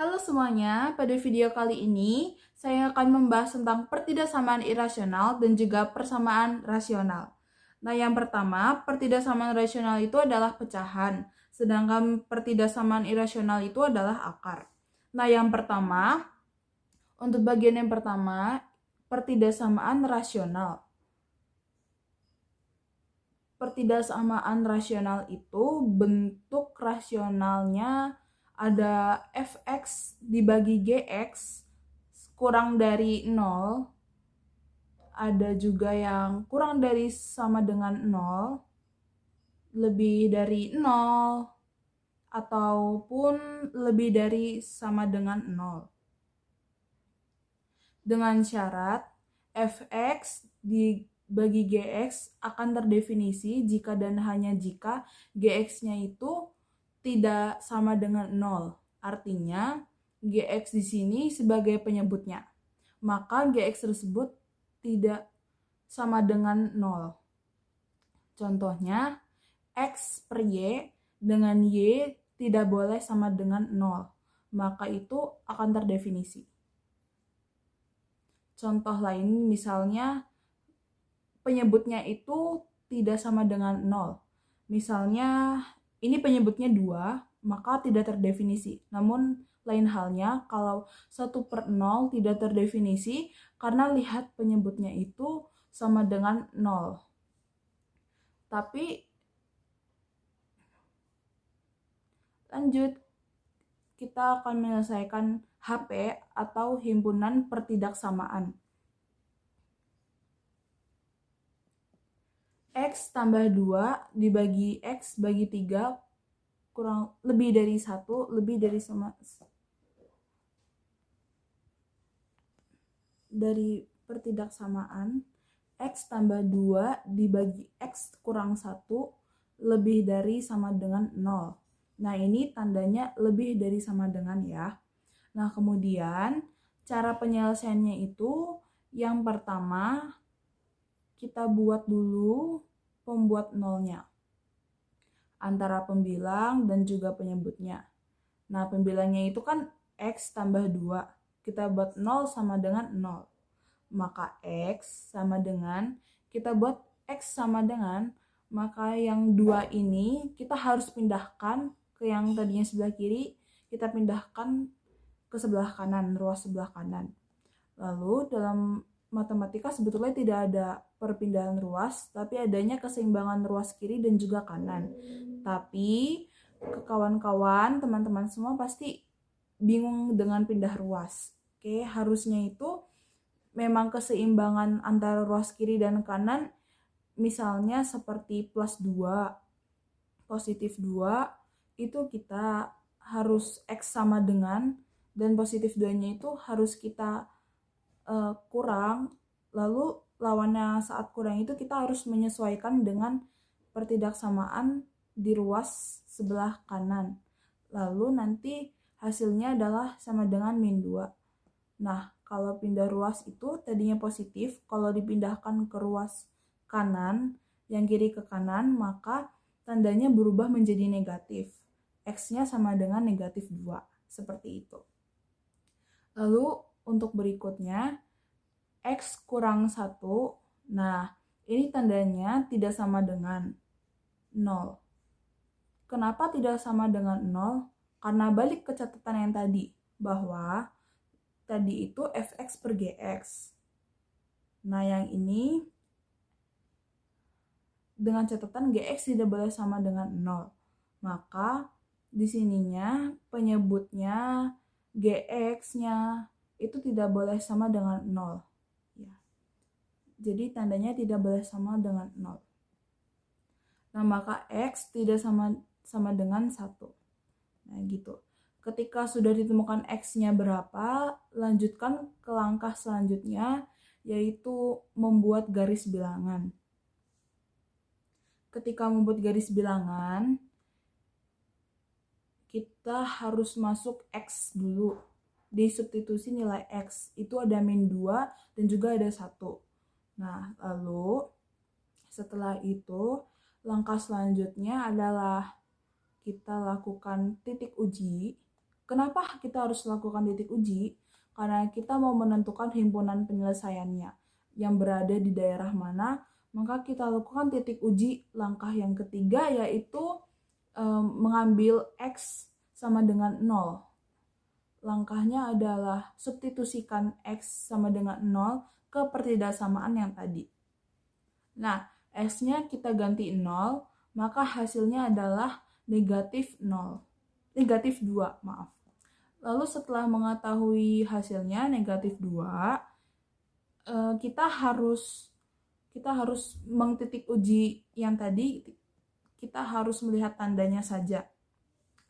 Halo semuanya, pada video kali ini saya akan membahas tentang pertidaksamaan irasional dan juga persamaan rasional. Nah, yang pertama, pertidaksamaan rasional itu adalah pecahan, sedangkan pertidaksamaan irasional itu adalah akar. Nah, yang pertama, untuk bagian yang pertama, pertidaksamaan rasional. Pertidaksamaan rasional itu bentuk rasionalnya ada fx dibagi gx kurang dari 0, ada juga yang kurang dari sama dengan 0, lebih dari 0, ataupun lebih dari sama dengan 0. Dengan syarat fx dibagi gx akan terdefinisi jika dan hanya jika gx-nya itu tidak sama dengan 0. Artinya gx di sini sebagai penyebutnya. Maka gx tersebut tidak sama dengan 0. Contohnya, x per y dengan y tidak boleh sama dengan 0. Maka itu akan terdefinisi. Contoh lain misalnya penyebutnya itu tidak sama dengan 0. Misalnya ini penyebutnya 2, maka tidak terdefinisi. Namun lain halnya kalau 1/0 tidak terdefinisi karena lihat penyebutnya itu sama dengan 0. Tapi lanjut, kita akan menyelesaikan HP atau himpunan pertidaksamaan. X tambah 2 dibagi X bagi 3 kurang lebih dari 1, lebih dari sama dari pertidaksamaan X tambah 2 dibagi X kurang 1 lebih dari sama dengan 0. Nah, ini tandanya lebih dari sama dengan ya. Nah, kemudian cara penyelesaiannya itu yang pertama kita buat dulu pembuat nolnya antara pembilang dan juga penyebutnya. Nah, pembilangnya itu kan X tambah 2. Kita buat 0 sama dengan 0. Maka X sama dengan, kita buat X sama dengan, maka yang 2 ini kita harus pindahkan ke yang tadinya sebelah kiri, kita pindahkan ke sebelah kanan, ruas sebelah kanan. Lalu dalam matematika sebetulnya tidak ada perpindahan ruas, tapi adanya keseimbangan ruas kiri dan juga kanan. Tapi ke kawan-kawan, teman-teman semua pasti bingung dengan pindah ruas. Oke, harusnya itu memang keseimbangan antara ruas kiri dan kanan, misalnya seperti plus 2, positif 2, itu kita harus X sama dengan, dan positif 2-nya itu harus kita kurang, lalu lawannya saat kurang itu kita harus menyesuaikan dengan pertidaksamaan di ruas sebelah kanan. Lalu nanti hasilnya adalah sama dengan min 2. Nah, kalau pindah ruas itu tadinya positif, kalau dipindahkan ke ruas kanan, yang kiri ke kanan, maka tandanya berubah menjadi negatif. X-nya sama dengan negatif 2, seperti itu. Lalu untuk berikutnya, X kurang 1, nah ini tandanya tidak sama dengan 0. Kenapa tidak sama dengan 0? Karena balik ke catatan yang tadi, bahwa tadi itu fx per gx. Nah, yang ini dengan catatan gx tidak boleh sama dengan 0. Maka di sininya penyebutnya gx-nya itu tidak boleh sama dengan 0. Ya. Jadi tandanya tidak boleh sama dengan 0. Nah, maka x tidak sama dengan 1. Nah, gitu. Ketika sudah ditemukan x-nya berapa, lanjutkan ke langkah selanjutnya, yaitu membuat garis bilangan. Ketika membuat garis bilangan, kita harus masuk x dulu. Di substitusi nilai x, itu ada min 2 dan juga ada 1. Nah, lalu setelah itu, langkah selanjutnya adalah kita lakukan titik uji Kenapa kita harus lakukan titik uji? Karena kita mau menentukan himpunan penyelesaiannya yang berada di daerah mana, maka kita lakukan titik uji langkah yang ketiga, yaitu mengambil X sama dengan 0. Langkahnya adalah substitusikan X sama dengan 0 ke pertidaksamaan yang tadi. Nah, X-nya kita ganti 0, maka hasilnya adalah negatif 0. Negatif 2, maaf. Lalu setelah mengetahui hasilnya negatif 2, kita harus mengtitik uji yang tadi, kita harus melihat tandanya saja.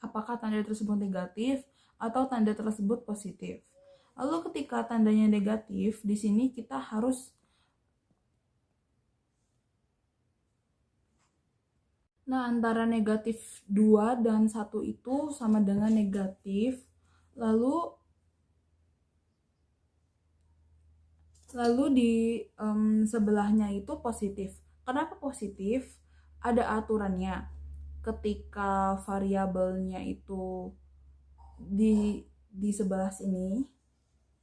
Apakah tanda tersebut negatif atau tanda tersebut positif. Lalu ketika tandanya negatif, di sini kita harus antara negatif 2 dan 1 itu sama dengan negatif. Lalu di sebelahnya itu positif. Kenapa positif? Ada aturannya. Ketika variabelnya itu di sebelah sini,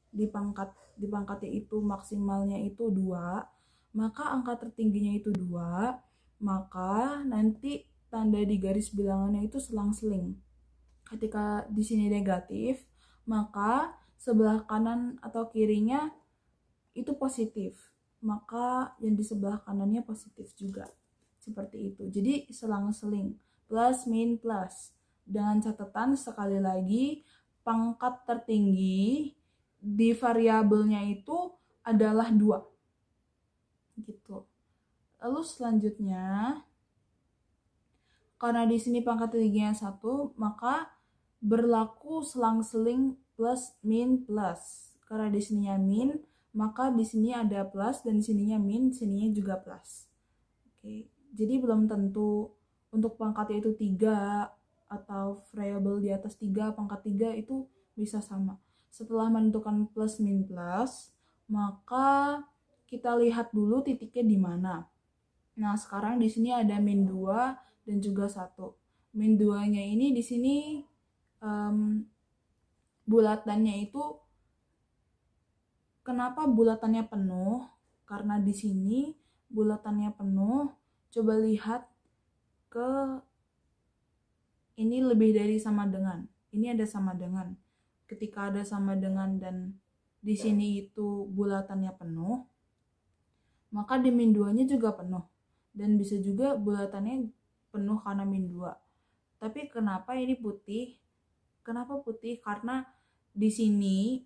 di pangkatnya itu maksimalnya itu 2, maka angka tertingginya itu 2, maka nanti tanda di garis bilangannya itu selang-seling. Ketika di sini negatif, maka sebelah kanan atau kirinya itu positif, maka yang di sebelah kanannya positif juga. Seperti itu. Jadi selang-seling, plus min plus. Dengan catatan sekali lagi, pangkat tertinggi di variabelnya itu adalah 2. Gitu. Lalu selanjutnya, karena di sini pangkat tertingginya 1, maka berlaku selang-seling plus min plus. Karena di sininya min, maka di sini ada plus, dan di sininya min, di sininya juga plus. Oke, jadi belum tentu untuk pangkatnya itu 3 atau variabel di atas 3, pangkat 3 itu bisa sama. Setelah menentukan plus min plus, maka kita lihat dulu titiknya di mana. Nah, sekarang di sini ada min 2 dan juga 1. Min 2-nya ini di sini bulatannya itu, kenapa bulatannya penuh? Karena di sini bulatannya penuh. Coba lihat ke ini lebih dari sama dengan. Ini ada sama dengan. Ketika ada sama dengan dan di sini itu bulatannya penuh, maka di min 2-nya juga penuh. Dan bisa juga bulatannya penuh karena min 2. Tapi kenapa ini putih? Kenapa putih? Karena di sini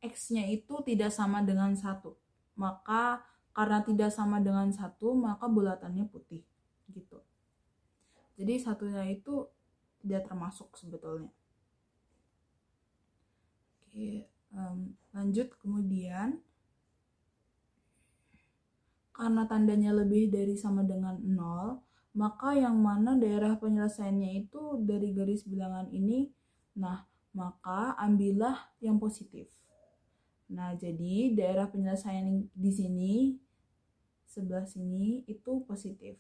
X-nya itu tidak sama dengan 1. Maka karena tidak sama dengan 1, maka bulatannya putih. Gitu. Jadi satunya itu tidak termasuk sebetulnya. Oke, lanjut kemudian. Karena tandanya lebih dari sama dengan 0, maka yang mana daerah penyelesaiannya itu dari garis bilangan ini. Nah, maka ambillah yang positif. Nah, jadi daerah penyelesaian di sini, sebelah sini itu positif.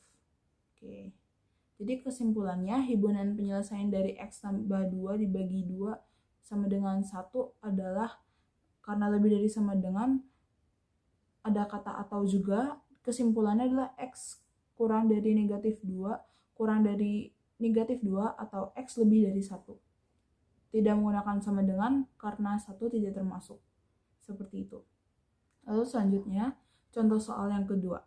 Oke. Jadi kesimpulannya, himpunan penyelesaian dari X tambah 2 dibagi 2 sama dengan 1 adalah karena lebih dari sama dengan, ada kata atau juga, kesimpulannya adalah X kurang dari negatif 2, kurang dari negatif 2 atau X lebih dari 1. Tidak menggunakan sama dengan karena 1 tidak termasuk. Seperti itu. Lalu selanjutnya, contoh soal yang kedua.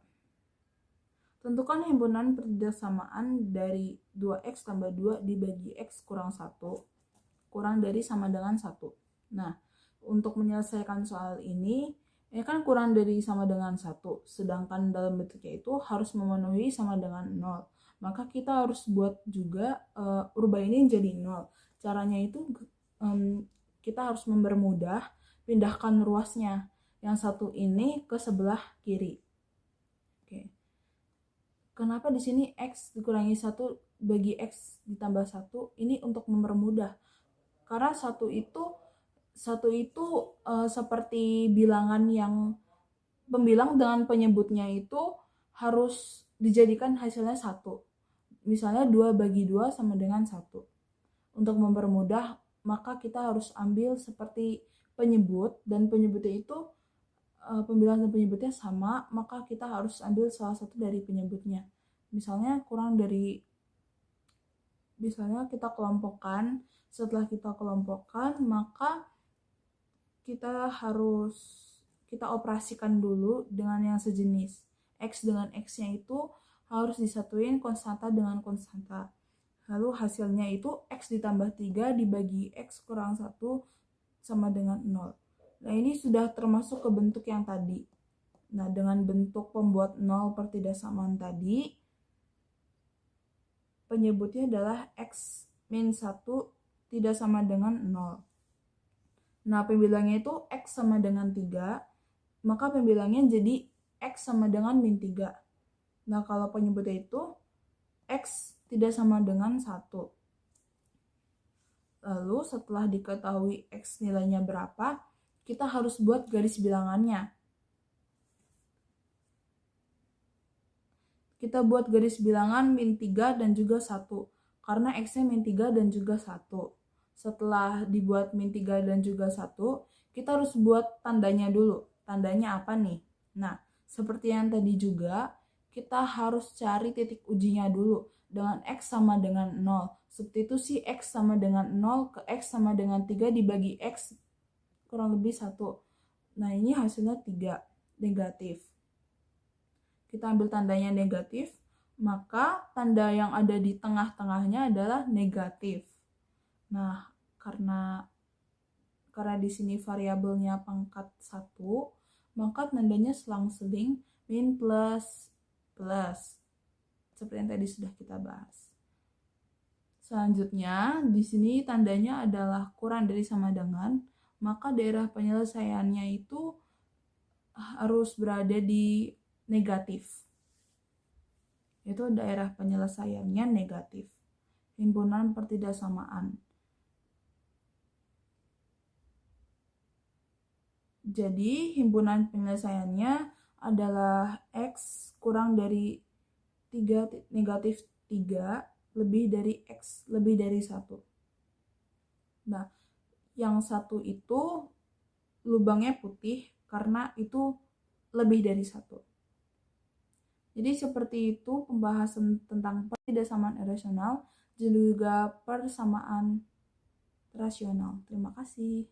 Tentukan himpunan pertidaksamaan dari 2X tambah 2 dibagi X kurang 1 kurang dari sama dengan 1. Nah, untuk menyelesaikan soal ini kan kurang dari sama dengan 1, sedangkan dalam bentuknya itu harus memenuhi sama dengan 0. Maka kita harus buat juga rubah ini jadi 0. Caranya itu kita harus mempermudah, pindahkan ruasnya yang satu ini ke sebelah kiri. Oke. Kenapa di sini X dikurangi 1 bagi X ditambah 1? Ini untuk mempermudah. Karena satu itu seperti bilangan yang pembilang dengan penyebutnya itu harus dijadikan hasilnya 1. Misalnya 2 bagi 2 sama dengan 1. Untuk mempermudah maka kita harus ambil seperti penyebut, dan penyebutnya itu pembilangan dan penyebutnya sama, maka kita harus ambil salah satu dari penyebutnya. Misalnya kita kelompokkan, setelah kita kelompokkan maka kita operasikan dulu dengan yang sejenis. X dengan X-nya itu harus disatuin konstanta dengan konstanta. Lalu hasilnya itu X ditambah 3 dibagi X kurang 1 sama dengan 0. Nah, ini sudah termasuk ke bentuk yang tadi. Nah, dengan bentuk pembuat 0 per tidak samaan tadi, penyebutnya adalah X min 1 tidak sama dengan 0. Nah, pembilangnya itu X sama dengan 3, maka pembilangnya jadi X sama dengan min 3. Nah, kalau penyebutnya itu X tidak sama dengan 1. Lalu setelah diketahui X nilainya berapa, kita harus buat garis bilangannya. Kita buat garis bilangan min 3 dan juga 1, karena X-nya min 3 dan juga 1. Setelah dibuat min 3 dan juga 1, kita harus buat tandanya dulu. Tandanya apa nih? Nah, seperti yang tadi juga, kita harus cari titik ujinya dulu dengan X sama dengan 0. Substitusi X sama dengan 0 ke X sama dengan 3 dibagi X kurang lebih 1. Nah, ini hasilnya 3, negatif. Kita ambil tandanya negatif, maka tanda yang ada di tengah-tengahnya adalah negatif. Nah, karena di sini variabelnya pangkat 1, maka tandanya selang-seling min plus plus. Seperti yang tadi sudah kita bahas. Selanjutnya, di sini tandanya adalah kurang dari sama dengan, maka daerah penyelesaiannya itu harus berada di negatif. Itu daerah penyelesaiannya negatif. Himpunan pertidaksamaan. Jadi, himpunan penyelesaiannya adalah X kurang dari 3 negatif 3 lebih dari X lebih dari 1. Nah, yang 1 itu lubangnya putih karena itu lebih dari 1. Jadi seperti itu pembahasan tentang pertidaksamaan irasional dan juga persamaan rasional. Terima kasih.